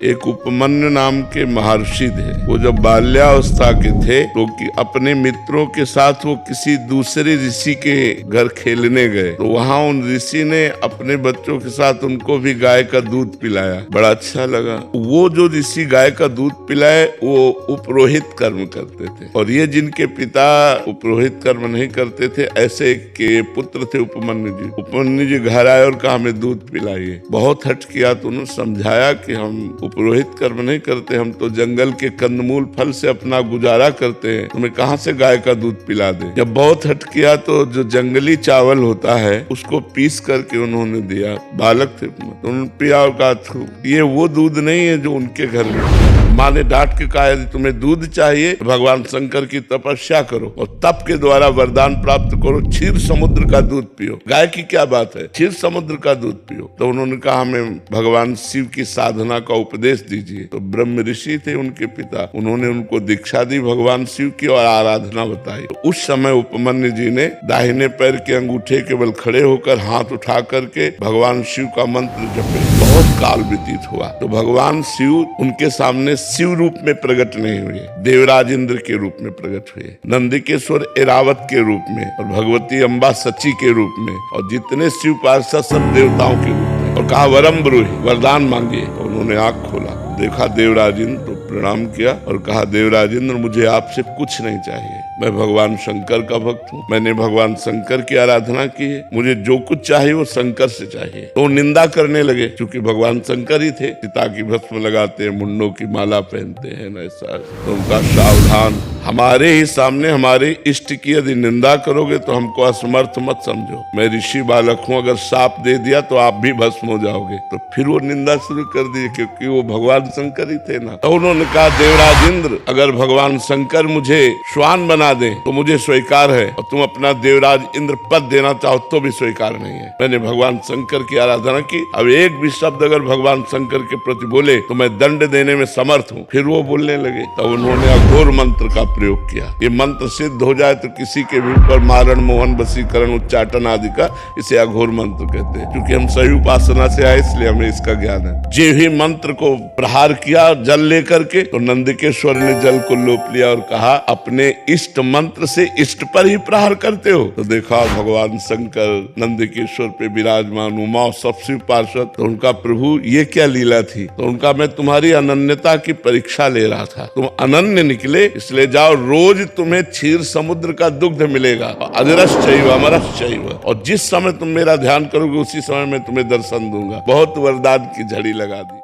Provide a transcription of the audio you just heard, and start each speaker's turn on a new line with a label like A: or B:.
A: एक उपमन्यु नाम के महर्षि थे। वो जब बाल्यावस्था के थे तो अपने मित्रों के साथ वो किसी दूसरे ऋषि के घर खेलने गए, तो वहाँ उन ऋषि ने अपने बच्चों के साथ उनको भी गाय का दूध पिलाया। बड़ा अच्छा लगा। वो जो ऋषि गाय का दूध पिलाए वो उपरोहित कर्म करते थे, और ये जिनके पिता उपरोहित कर्म नहीं करते थे, ऐसे के पुत्र थे उपमन्यु जी। उपमन्यु जी घर आए और कहा हमें दूध पिलाइए। बहुत हट किया तो उन्होंने समझाया कि हम उपरोहित कर्म नहीं करते, हम तो जंगल के कंदमूल फल से अपना गुजारा करते हैं, तुम्हें कहाँ से गाय का दूध पिला दे। जब बहुत हट किया तो जो जंगली चावल होता है उसको पीस करके उन्होंने दिया। बालक थे तो उन्होंने पिया और कहा ये वो दूध नहीं है जो उनके घर में। माँ ने डांट के कहा यदि तुम्हें दूध चाहिए तो भगवान शंकर की तपस्या करो और तप के द्वारा वरदान प्राप्त करो, क्षीर समुद्र का दूध पियो। गाय की क्या बात है, क्षीर समुद्र का दूध पियो। तो उन्होंने कहा हमें भगवान शिव की साधना का उपदेश दीजिए। तो ब्रह्म ऋषि थे उनके पिता, उन्होंने उनको दीक्षा दी भगवान शिव की और आराधना बताई। तो उस समय उपमन्यु जी ने दाहिने पैर के अंगूठे के बल खड़े होकर हाथ उठा करके भगवान शिव का मंत्र जपे। बहुत काल व्यतीत हुआ तो भगवान शिव उनके सामने शिव रूप में प्रकट नहीं हुए, देवराज इंद्र के रूप में प्रकट हुए, नंदिकेश्वर एरावत के रूप में, और भगवती अम्बा सची के रूप में, और जितने शिव पार्षद सब देवताओं के रूप में। और कहा वरम ब्रूहि, वरदान मांगिए। तो उन्होंने आंख खोला, देखा देवराज इंद्र, तो प्रणाम किया और कहा देवराज इंद्र मुझे आपसे कुछ नहीं चाहिए, मैं भगवान शंकर का भक्त हूँ, मैंने भगवान शंकर की आराधना की है, मुझे जो कुछ चाहिए वो शंकर से चाहिए। तो निंदा करने लगे, क्योंकि भगवान शंकर ही थे, सीता की भस्म लगाते हैं, मुंडों की माला पहनते हैं न ऐसा। तो उनका सावधान, हमारे ही सामने हमारे इष्ट की यदि निंदा करोगे तो हमको असमर्थ मत समझो। मैं ऋषि बालक हूँ, अगर शाप दे दिया तो आप भी भस्म हो जाओगे। तो फिर वो निंदा शुरू कर दी, क्योंकि वो भगवान शंकर ही थे ना। तो उन्होंने कहा देवराज इंद्र अगर भगवान शंकर मुझे श्वान बना दे तो मुझे स्वीकार है, और तुम अपना देवराज इंद्र पद देना चाहो तो भी स्वीकार नहीं है। मैंने भगवान शंकर की आराधना की, अब एक भी शब्द अगर भगवान शंकर के प्रति बोले तो मैं दंड देने में समर्थ हूँ। फिर वो बोलने लगे। तब उन्होंने अघोर मंत्र का प्रयोग किया। ये मंत्र सिद्ध हो जाए तो किसी के भी ऊपर मारण, मोहन, वशीकरण, उच्चाटन आदि का, इसे अघोर मंत्र कहते हैं। क्योंकि हम सही उपासना से आए इसलिए हमें इसका ज्ञान है। जे ही मंत्र को प्रहार किया जल लेकर के, तो नंदिकेश्वर ने जल को लोप लिया और कहा अपने इष्ट मंत्र से इष्ट पर ही प्रहार करते हो। तो देखा भगवान शंकर नंदिकेश्वर पे विराजमान, उमा सब शिव पार्षद। तो उनका प्रभु ये क्या लीला थी। तो उनका मैं तुम्हारी अनन्यता की परीक्षा ले रहा था, तुम अनन्य निकले, इसलिए जाओ, रोज तुम्हें क्षीर समुद्र का दुग्ध मिलेगा, अजरश्चैव अमरश्चैव, और जिस समय तुम मेरा ध्यान करोगे उसी समय मैं तुम्हें दर्शन दूंगा। बहुत वरदान की झड़ी लगा दी।